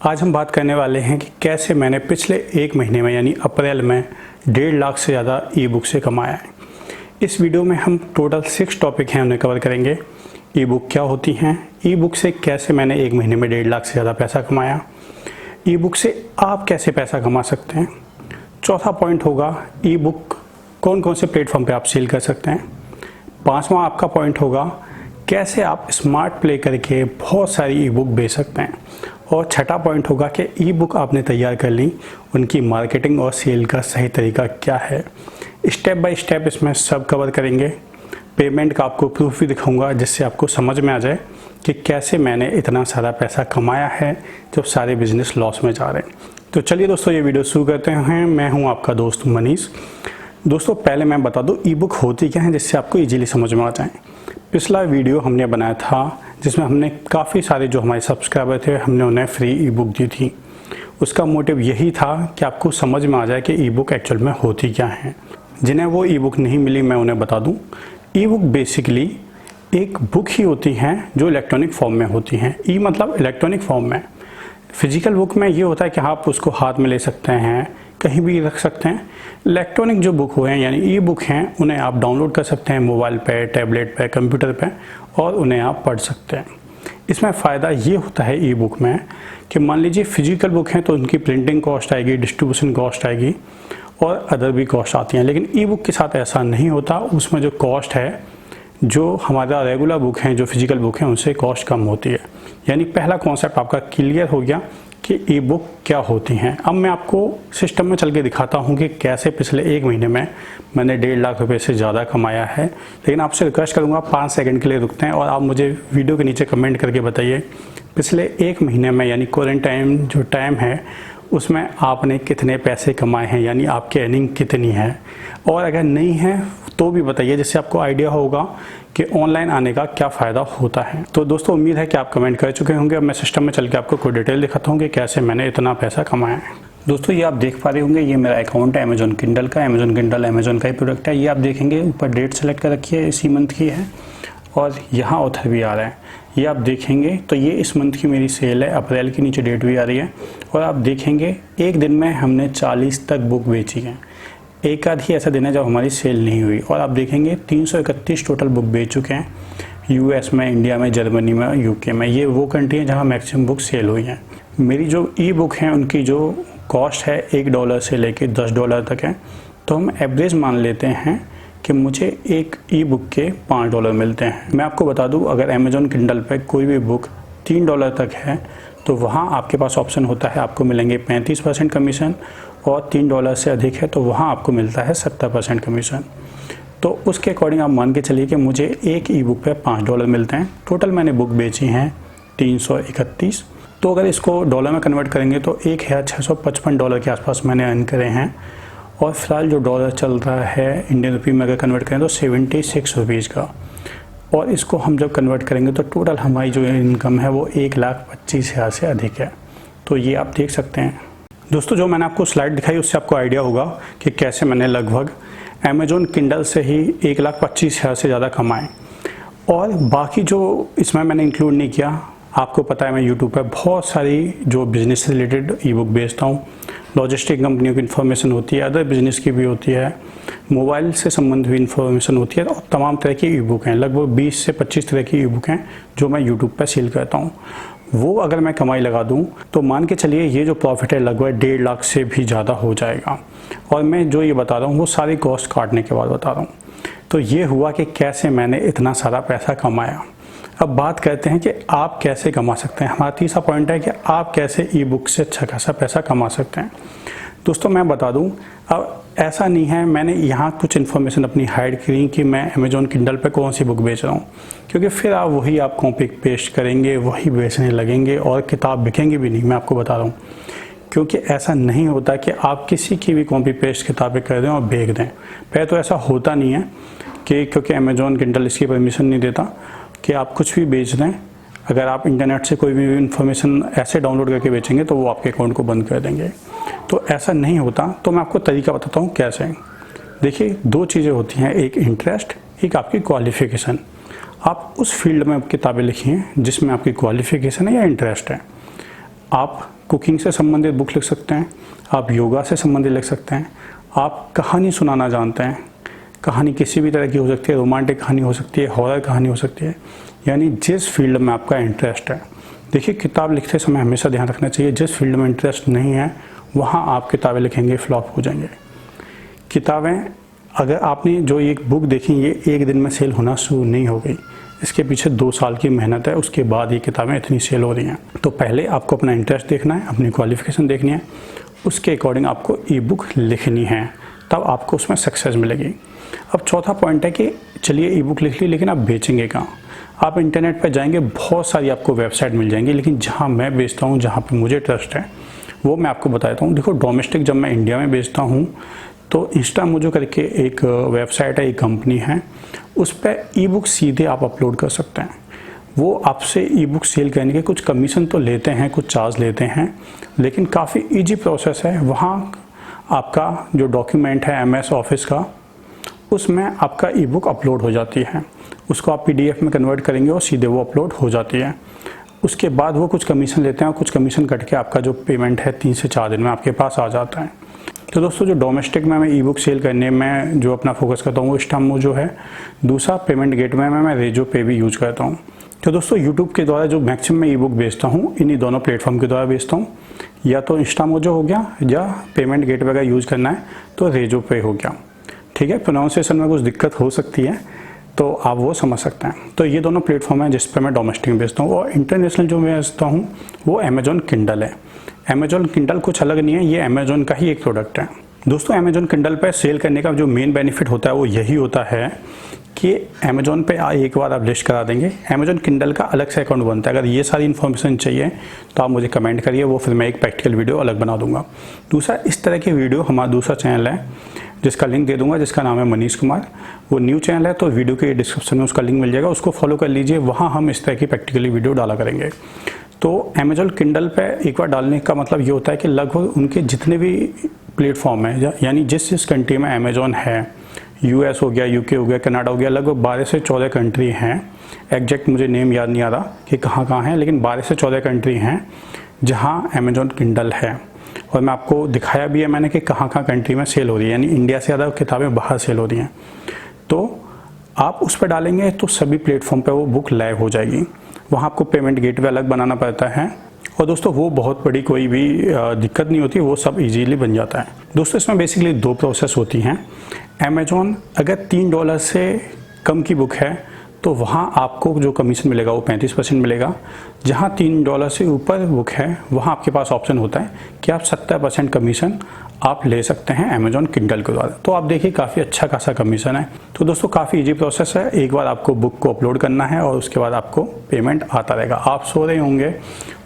आज हम बात करने वाले हैं कि कैसे मैंने पिछले एक महीने में यानी अप्रैल में 1.5 लाख से ज़्यादा ई बुक से कमाया है। इस वीडियो में हम टोटल 6 टॉपिक हैं उन्हें कवर करेंगे। ई बुक क्या होती हैं, ई बुक से कैसे मैंने एक महीने में 1.5 लाख से ज़्यादा पैसा कमाया, ई बुक से आप कैसे पैसा कमा सकते हैं। चौथा पॉइंट होगा ई बुक कौन कौन से प्लेटफॉर्म पे आप सेल कर सकते हैं। पांचवा आपका पॉइंट होगा कैसे आप स्मार्ट प्ले करके बहुत सारी ई बुक बेच सकते हैं। और छठा पॉइंट होगा कि ई बुक आपने तैयार कर ली, उनकी मार्केटिंग और सेल का सही तरीका क्या है। स्टेप बाय स्टेप इसमें सब कवर करेंगे। पेमेंट का आपको प्रूफ भी दिखाऊंगा जिससे आपको समझ में आ जाए कि कैसे मैंने इतना सारा पैसा कमाया है जब सारे बिजनेस लॉस में जा रहे हैं। तो चलिए दोस्तों ये वीडियो शुरू करते हैं। मैं हूं आपका दोस्त मनीष। दोस्तों पहले मैं बता दूं ई बुक होती क्या है जिससे आपको इजीली समझ में आ जाए। पिछला वीडियो हमने बनाया था जिसमें हमने काफ़ी सारे जो हमारे सब्सक्राइबर थे हमने उन्हें फ्री ई बुक दी थी। उसका मोटिव यही था कि आपको समझ में आ जाए कि ई बुक एक्चुअल में होती क्या है। जिन्हें वो ई बुक नहीं मिली मैं उन्हें बता दूं, ई बुक बेसिकली एक बुक ही होती हैं जो इलेक्ट्रॉनिक फॉर्म में होती हैं। ई मतलब इलेक्ट्रॉनिक फॉर्म में। फिजिकल बुक में ये होता है कि आप उसको हाथ में ले सकते हैं, कहीं भी रख सकते हैं। इलेक्ट्रॉनिक जो बुक हुए हैं यानी ई बुक हैं उन्हें आप डाउनलोड कर सकते हैं मोबाइल पे, टैबलेट पे, कंप्यूटर पे और उन्हें आप पढ़ सकते हैं। इसमें फ़ायदा ये होता है ई बुक में कि मान लीजिए फिजिकल बुक हैं तो उनकी प्रिंटिंग कॉस्ट आएगी, डिस्ट्रीब्यूशन कॉस्ट आएगी और अदर भी कॉस्ट आती हैं। लेकिन ई बुक के साथ ऐसा नहीं होता। उसमें जो कॉस्ट है जो हमारा रेगुलर बुक हैं, जो फिजिकल बुक हैं, उनसे कॉस्ट कम होती है। यानी पहला कॉन्सेप्ट आपका क्लियर हो गया कि ई बुक क्या होती हैं। अब मैं आपको सिस्टम में चल के दिखाता हूं कि कैसे पिछले एक महीने में मैंने 1.5 लाख रुपए से ज़्यादा कमाया है। लेकिन आपसे रिक्वेस्ट करूंगा 5 सेकंड के लिए रुकते हैं और आप मुझे वीडियो के नीचे कमेंट करके बताइए पिछले एक महीने में यानी क्वारंटाइन जो टाइम है उसमें आपने कितने पैसे कमाए हैं, यानी आपकी अर्निंग कितनी है। और अगर नहीं है तो भी बताइए जिससे आपको आइडिया होगा कि ऑनलाइन आने का क्या फ़ायदा होता है। तो दोस्तों उम्मीद है कि आप कमेंट कर चुके होंगे। अब मैं सिस्टम में चल के आपको कोई डिटेल दिखाता हूँ कि कैसे मैंने इतना पैसा कमाया है। दोस्तों ये आप देख पा रहे होंगे, ये मेरा अकाउंट है अमेजॉन किंडल का। अमेजॉन किंडल अमेजॉन का ही प्रोडक्ट है। ये आप देखेंगे ऊपर डेट सेलेक्ट कर रखी है, इसी मंथ की है और यहाँ ऑथर भी आ रहा है। ये आप देखेंगे तो ये इस मंथ की मेरी सेल है, अप्रैल की नीचे डेट भी आ रही है। और आप देखेंगे एक दिन में हमने 40 तक बुक बेची है। एक आध ही ऐसा दिन है जब हमारी सेल नहीं हुई। और आप देखेंगे 331 टोटल बुक बेच चुके हैं यूएस में, इंडिया में, जर्मनी में, यूके में। ये वो कंट्री हैं जहाँ मैक्सिमम बुक सेल हुई हैं। मेरी जो ई बुक हैं उनकी जो कॉस्ट है $1 से लेके $10 तक है। तो हम एवरेज मान लेते हैं कि मुझे एक ई बुक के $5 मिलते हैं। मैं आपको बता दूं अगर अमेजॉन किंडल पे कोई भी बुक $3 तक है तो वहाँ आपके पास ऑप्शन होता है आपको मिलेंगे 35% कमीशन, और $3 से अधिक है तो वहाँ आपको मिलता है 70% कमीशन। तो उसके अकॉर्डिंग आप मान के चलिए कि मुझे एक ई बुक पे $5 मिलते हैं। टोटल मैंने बुक बेची हैं 331। तो अगर इसको डॉलर में कन्वर्ट करेंगे तो $1655 के आसपास मैंने अर्न करे हैं। और फिलहाल जो डॉलर चल रहा है इंडियन रुपये में अगर कन्वर्ट करें तो 76 रुपीज़ का। और इसको हम जब कन्वर्ट करेंगे तो टोटल हमारी जो इनकम है वो 1,25,000 से अधिक है। तो ये आप देख सकते हैं। दोस्तों जो मैंने आपको स्लाइड दिखाई उससे आपको आइडिया होगा कि कैसे मैंने लगभग अमेजॉन किंडल से ही 1,25,000 से ज़्यादा कमाए। और बाकी जो इसमें मैंने इंक्लूड नहीं किया, आपको पता है मैं यूट्यूब पर बहुत सारी जो बिज़नेस से रिलेटेड ई बुक बेचता हूँ। लॉजिस्टिक कंपनियों की इन्फॉर्मेशन होती है, अदर बिजनेस की भी होती है, मोबाइल से संबंधित भी इन्फॉर्मेशन होती है और तमाम तरह की ई बुक हैं। लगभग 20 से 25 तरह की ई बुक हैं जो मैं यूट्यूब पर सेल करता हूँ। वो अगर मैं कमाई लगा दूं तो मान के चलिए ये जो प्रॉफिट है लगभग 1.5 लाख से भी ज़्यादा हो जाएगा। और मैं जो ये बता रहा हूँ वो सारी कॉस्ट काटने के बाद बता रहा हूँ। तो ये हुआ कि कैसे मैंने इतना सारा पैसा कमाया। अब बात करते हैं कि आप कैसे कमा सकते हैं। हमारा तीसरा पॉइंट है कि आप कैसे ई बुक से अच्छा खासा पैसा कमा सकते हैं। दोस्तों मैं बता दूं अब ऐसा नहीं है मैंने यहाँ कुछ इन्फॉर्मेशन अपनी हाइड करी कि मैं अमेजॉन किंडल पे कौन सी बुक बेच रहा हूँ, क्योंकि फिर आप कॉपी पेस्ट करेंगे, वही बेचने लगेंगे और किताब बिकेंगी भी नहीं। मैं आपको बता रहा हूँ क्योंकि ऐसा नहीं होता कि आप किसी की भी कॉपी पेस्ट किताबें कर दें और बेच दें। पहले तो ऐसा होता नहीं है कि क्योंकि अमेजॉन किंडल इसकी परमिशन नहीं देता कि आप कुछ भी बेच दें। अगर आप इंटरनेट से कोई भी इन्फॉर्मेशन ऐसे डाउनलोड करके बेचेंगे तो वो आपके अकाउंट को बंद कर देंगे। तो ऐसा नहीं होता। तो मैं आपको तरीका बताता हूँ कैसे। देखिए 2 चीज़ें होती हैं, एक इंटरेस्ट, एक आपकी क्वालिफ़िकेशन। आप उस फील्ड में किताबें लिखिए जिसमें आपकी क्वालिफ़िकेशन है या इंटरेस्ट है। आप कुकिंग से संबंधित बुक लिख सकते हैं, आप योगा से संबंधित लिख सकते हैं, आप कहानी सुनाना जानते हैं, कहानी किसी भी तरह की हो सकती है, रोमांटिक कहानी हो सकती है, हॉरर कहानी हो सकती है, यानी जिस फील्ड में आपका इंटरेस्ट है। देखिए, किताब लिखते समय हमेशा ध्यान रखना चाहिए, जिस फील्ड में इंटरेस्ट नहीं है वहाँ आप किताबें लिखेंगे फ्लॉप हो जाएंगे। किताबें, अगर आपने जो एक बुक देखी ये एक दिन में सेल होना शुरू नहीं हो गई, इसके पीछे 2 साल की मेहनत है, उसके बाद ये किताबें इतनी सेल हो रही हैं। तो पहले आपको अपना इंटरेस्ट देखना है, अपनी क्वालिफिकेशन देखनी है, उसके अकॉर्डिंग आपको ई बुक लिखनी है, तब आपको उसमें सक्सेस मिलेगी। अब चौथा पॉइंट है कि चलिए ई बुक लिख ली, लेकिन आप बेचेंगे कहाँ? आप इंटरनेट पर जाएंगे, बहुत सारी आपको वेबसाइट मिल जाएंगी, लेकिन जहाँ मैं बेचता हूँ, जहाँ पे मुझे ट्रस्ट है, वो मैं आपको बता देता हूँ। देखो, डोमेस्टिक जब मैं इंडिया में बेचता हूँ तो इंस्टामोजो करके एक वेबसाइट है, एक कंपनी है, उस पर ई बुक सीधे आप अपलोड कर सकते हैं। वो आपसे ई बुक सेल करने के कुछ कमीशन तो लेते हैं, कुछ चार्ज लेते हैं, लेकिन काफ़ी ईजी प्रोसेस है। वहाँ आपका जो डॉक्यूमेंट है MS ऑफिस का, उसमें आपका ई बुक अपलोड हो जाती है, उसको आप PDF में कन्वर्ट करेंगे और सीधे वो अपलोड हो जाती है। उसके बाद वो कुछ कमीशन लेते हैं और कुछ कमीशन कट के आपका जो पेमेंट है 3 से 4 दिन में आपके पास आ जाता है। तो दोस्तों, जो डोमेस्टिक में मैं ई बुक सेल करने में जो अपना फोकस करता हूँ वो इंस्टामोजो है। दूसरा, पेमेंट गेटवे में मैं रेजो पे भी यूज करता हूँ। तो दोस्तों, यूट्यूब के द्वारा जो मैक्सिमम मैं ई बुक बेचता हूँ, इन्हीं दोनों प्लेटफॉर्म के द्वारा बेचता हूँ। या तो इंस्टामोजो हो गया, या पेमेंट गेटवे का यूज़ करना है तो रेजो पे हो गया। ठीक है, प्रोनाउंसिएशन में कुछ दिक्कत हो सकती है तो आप वो समझ सकते हैं। तो ये दोनों प्लेटफॉर्म हैं जिस पर मैं डोमेस्टिक में बेचता हूँ। और इंटरनेशनल जो मैं बेचता हूँ वो अमेजॉन किंडल है। अमेजॉन किंडल कुछ अलग नहीं है, ये अमेजॉन का ही एक प्रोडक्ट है। दोस्तों, अमेजॉन किंडल पर सेल करने का जो मेन बेनिफिट होता है वो यही होता है कि अमेजॉन पे एक बार आप लिस्ट करा देंगे, अमेजॉन किंडल का अलग से अकाउंट बनता है। अगर ये सारी इन्फॉर्मेशन चाहिए तो आप मुझे कमेंट करिए, वो फिर मैं एक प्रैक्टिकल वीडियो अलग बना दूंगा। दूसरा, इस तरह के वीडियो हमारा दूसरा चैनल है जिसका लिंक दे दूंगा, जिसका नाम है मनीष कुमार। वो न्यू चैनल है, तो वीडियो के डिस्क्रिप्शन में उसका लिंक मिल जाएगा, उसको फॉलो कर लीजिए। वहाँ हम इस तरह की प्रैक्टिकली वीडियो डाला करेंगे। तो अमेजॉन किंडल पे एक बार डालने का मतलब ये होता है कि लगभग उनके जितने भी प्लेटफॉर्म है, यानी जिस कंट्री में अमेजॉन है, US हो गया, UK हो गया, कनाडा हो गया, लगभग 12 से 14 कंट्री हैं। एग्जैक्ट मुझे नेम याद नहीं आ रहा कि कहाँ हैं, लेकिन 12 से 14 कंट्री हैं जहाँ अमेजॉन किंडल है। और मैं आपको दिखाया भी है मैंने कि कहाँ कंट्री में सेल हो रही है, यानी इंडिया से ज़्यादा किताबें बाहर सेल हो रही हैं। तो आप उस पर डालेंगे तो सभी प्लेटफॉर्म पर वो बुक लाइव हो जाएगी। वहाँ आपको पेमेंट गेटवे अलग बनाना पड़ता है, और दोस्तों वो बहुत बड़ी कोई भी दिक्कत नहीं होती, वो सब इजीली बन जाता है। दोस्तों, इसमें बेसिकली 2 प्रोसेस होती हैं। अमेजॉन, अगर $3 से कम की बुक है तो वहाँ आपको जो कमीशन मिलेगा वो 35% मिलेगा। जहाँ $3 से ऊपर बुक है वहाँ आपके पास ऑप्शन होता है कि आप 70% कमीशन आप ले सकते हैं अमेजॉन किंडल के द्वारा। तो आप देखिए, काफ़ी अच्छा खासा कमीशन है। तो दोस्तों, काफ़ी इजी प्रोसेस है। एक बार आपको बुक को अपलोड करना है और उसके बाद आपको पेमेंट आता रहेगा। आप सो रहे होंगे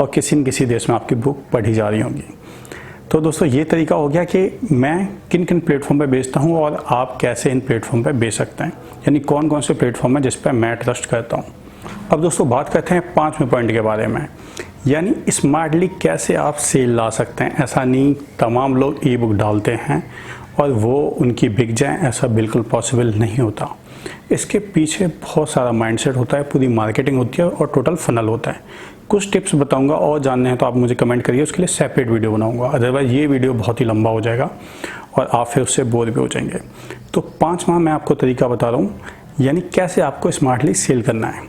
और किसी न किसी देश में आपकी बुक पढ़ी जा रही होंगी। तो दोस्तों, ये तरीका हो गया कि मैं किन किन प्लेटफॉर्म पर बेचता हूँ और आप कैसे इन प्लेटफॉर्म पर बेच सकते हैं, यानी कौन कौन से प्लेटफॉर्म है जिस पर मैं ट्रस्ट करता हूँ। अब दोस्तों, बात करते हैं 5वें पॉइंट के बारे में, यानी स्मार्टली कैसे आप सेल ला सकते हैं। ऐसा नहीं तमाम लोग ई बुक डालते हैं और वो उनकी बिक जाए, ऐसा बिल्कुल पॉसिबल नहीं होता। इसके पीछे बहुत सारा माइंडसेट होता है, पूरी मार्केटिंग होती है और टोटल फनल होता है। कुछ टिप्स बताऊंगा, और जानने हैं तो आप मुझे कमेंट करिए, उसके लिए सेपरेट वीडियो बनाऊंगा, अदरवाइज ये वीडियो बहुत ही लंबा हो जाएगा और आप फिर उससे बोर भी हो जाएंगे। तो 5वां मैं आपको तरीका बता रहा हूँ, यानी कैसे आपको स्मार्टली सेल करना है।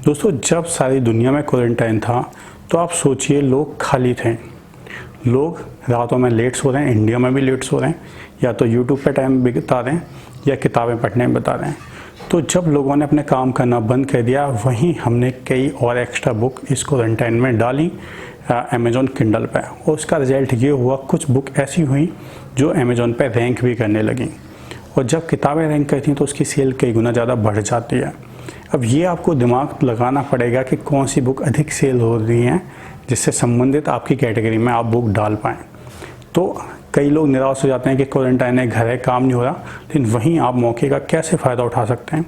दोस्तों, जब सारी दुनिया में क्वारंटाइन था तो आप सोचिए, लोग खाली थे, लोग रातों में लेट सो रहे हैं, इंडिया में भी लेट सो रहे हैं, या तो यूट्यूब पे टाइम बिता रहे हैं या किताबें पढ़ने में बता रहे हैं। तो जब लोगों ने अपने काम करना बंद कर दिया, वहीं हमने कई और एक्स्ट्रा बुक इस क्वारंटाइन में डाली अमेजॉन किंडल पे, और उसका रिजल्ट ये हुआ, कुछ बुक ऐसी हुई जो अमेजॉन पे रैंक भी करने लगी। और जब किताबें रैंक करती हैं तो उसकी सेल कई गुना ज़्यादा बढ़ जाती है। अब ये आपको दिमाग लगाना पड़ेगा कि कौन सी बुक अधिक सेल हो रही हैं, जिससे संबंधित आपकी कैटेगरी में आप बुक डाल पाएँ। तो कई लोग निराश हो जाते हैं कि क्वारंटाइन है, घर है, काम नहीं हो रहा, लेकिन वहीं आप मौके का कैसे फ़ायदा उठा सकते हैं,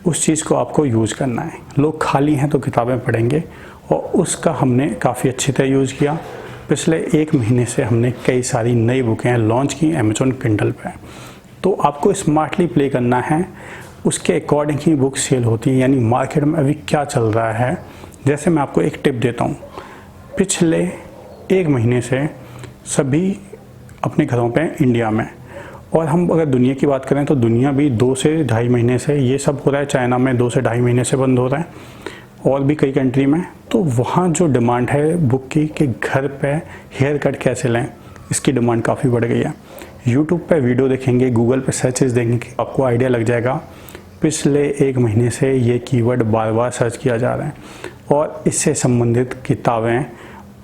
उस चीज़ को आपको यूज़ करना है। लोग खाली हैं तो किताबें पढ़ेंगे, और उसका हमने काफ़ी अच्छी तरह यूज़ किया। पिछले 1 महीने से हमने कई सारी नई बुकें लॉन्च की अमेजॉन किंडल पे। तो आपको स्मार्टली प्ले करना है, उसके अकॉर्डिंग ही बुक सेल होती है, यानी मार्केट में अभी क्या चल रहा है। जैसे मैं आपको एक टिप देता हूँ, पिछले 1 महीने से सभी अपने घरों पे इंडिया में। और हम अगर दुनिया की बात करें तो दुनिया भी 2 से ढाई महीने से ये सब हो रहा है। चाइना में 2 से ढाई महीने से बंद हो रहा है और भी कई कंट्री में। तो वहाँ जो डिमांड है बुक की कि घर पे हेयर कट कैसे लें, इसकी डिमांड काफ़ी बढ़ गई है। यूट्यूब पे वीडियो देखेंगे, गूगल पे सर्चेस देंगे, आपको आइडिया लग जाएगा। पिछले 1 महीने से ये कीवर्ड बार बार सर्च किया जा रहा है और इससे संबंधित किताबें,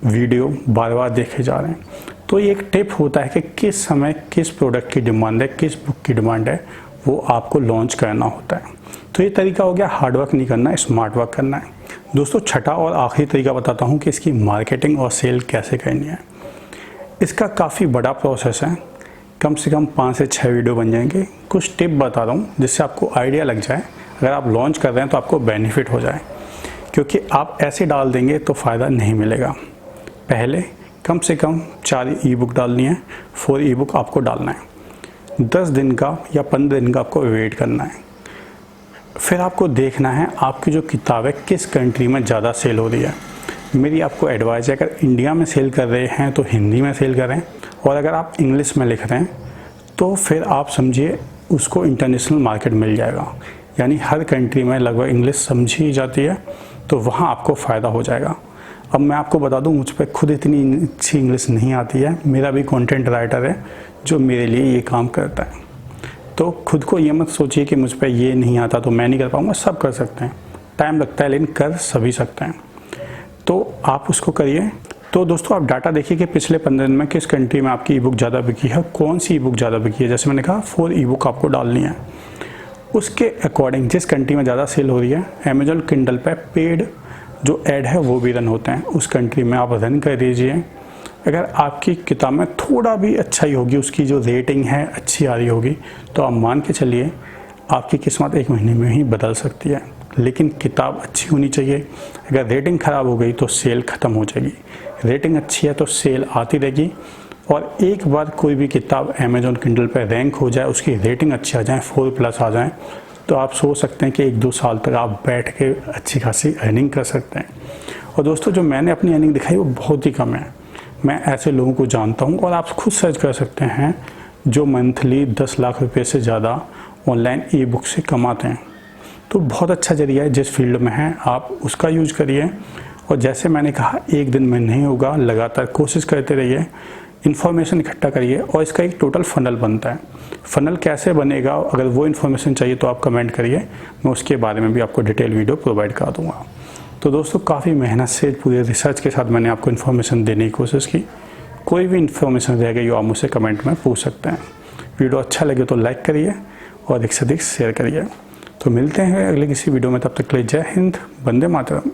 वीडियो बार बार देखे जा रहे हैं। तो ये एक टिप होता है कि किस समय किस प्रोडक्ट की डिमांड है, किस बुक की डिमांड है, वो आपको लॉन्च करना होता है। तो ये तरीका हो गया हार्ड वर्क नहीं करना, स्मार्ट वर्क करना है। दोस्तों छठा और आखिरी तरीका बताता हूँ कि इसकी मार्केटिंग और सेल कैसे करनी है। इसका काफ़ी बड़ा प्रोसेस है, कम से कम 5 से 6 वीडियो बन जाएंगे। कुछ टिप बता रहा हूँ जिससे आपको आइडिया लग जाए, अगर आप लॉन्च कर रहे हैं तो आपको बेनिफिट हो जाए, क्योंकि आप ऐसे डाल देंगे तो फ़ायदा नहीं मिलेगा। पहले कम से कम 4 ई बुक डालनी है, 4 ई बुक आपको डालना है। 10 दिन का या 15 दिन का आपको वेट करना है। फिर आपको देखना है आपकी जो किताब है किस कंट्री में ज़्यादा सेल हो रही है। मेरी आपको एडवाइस है, अगर इंडिया में सेल कर रहे हैं तो हिंदी में सेल करें, और अगर आप इंग्लिश में लिख रहे हैं तो फिर आप समझिए उसको इंटरनेशनल मार्केट मिल जाएगा। यानी हर कंट्री में लगभग इंग्लिश समझी जाती है, तो वहाँ आपको फ़ायदा हो जाएगा। अब मैं आपको बता दूं, मुझ पर खुद इतनी अच्छी इंग्लिश नहीं आती है। मेरा भी कंटेंट राइटर है जो मेरे लिए ये काम करता है। तो खुद को ये मत सोचिए कि मुझ पर ये नहीं आता तो मैं नहीं कर पाऊँगा। सब कर सकते हैं, टाइम लगता है लेकिन कर सभी सकते हैं। तो आप उसको करिए। तो दोस्तों आप डाटा देखिए कि पिछले 15 दिन में किस कंट्री में आपकी ई बुक ज़्यादा बिकी है, कौन सी ई बुक ज़्यादा बिकी है। जैसे मैंने कहा 4 ई बुक आपको डालनी है। उसके अकॉर्डिंग जिस कंट्री में ज़्यादा सेल हो रही है, अमेजॉन किंडल पे पेड जो ऐड है वो भी रन होते हैं। उस कंट्री में आप रन कर दीजिए। अगर आपकी किताब में थोड़ा भी अच्छाई होगी, उसकी जो रेटिंग है अच्छी आ रही होगी, तो आप मान के चलिए आपकी किस्मत 1 महीने में ही बदल सकती है। लेकिन किताब अच्छी होनी चाहिए। अगर रेटिंग ख़राब हो गई तो सेल ख़त्म हो जाएगी। रेटिंग अच्छी है तो सेल आती रहेगी। और एक बार कोई भी किताब अमेजॉन किंडल पे रैंक हो जाए, उसकी रेटिंग अच्छी आ जाए, 4+ आ जाए, तो आप सोच सकते हैं कि 1-2 साल तक आप बैठ के अच्छी खासी अर्निंग कर सकते हैं। और दोस्तों जो मैंने अपनी अर्निंग दिखाई वो बहुत ही कम है। मैं ऐसे लोगों को जानता हूँ और आप खुद सर्च कर सकते हैं जो मंथली 10 लाख रुपये से ज़्यादा ऑनलाइन ई बुक से कमाते हैं। तो बहुत अच्छा जरिया है, जिस फील्ड में हैं आप उसका यूज करिए। और जैसे मैंने कहा 1 दिन में नहीं होगा, लगातार कोशिश करते रहिए, इन्फॉर्मेशन इकट्ठा करिए। और इसका एक टोटल फनल बनता है। फनल कैसे बनेगा, अगर वो इन्फॉर्मेशन चाहिए तो आप कमेंट करिए, मैं उसके बारे में भी आपको डिटेल वीडियो प्रोवाइड करा दूंगा। तो दोस्तों काफ़ी मेहनत से पूरे रिसर्च के साथ मैंने आपको इन्फॉर्मेशन देने की कोशिश की। कोई भी इन्फॉर्मेशन रह गई हो आप मुझसे कमेंट में पूछ सकते हैं। वीडियो अच्छा लगे तो लाइक करिए और अधिक से अधिक शेयर करिए। तो मिलते हैं अगले किसी वीडियो में, तब तक के लिए जय हिंद, वंदे मातरम।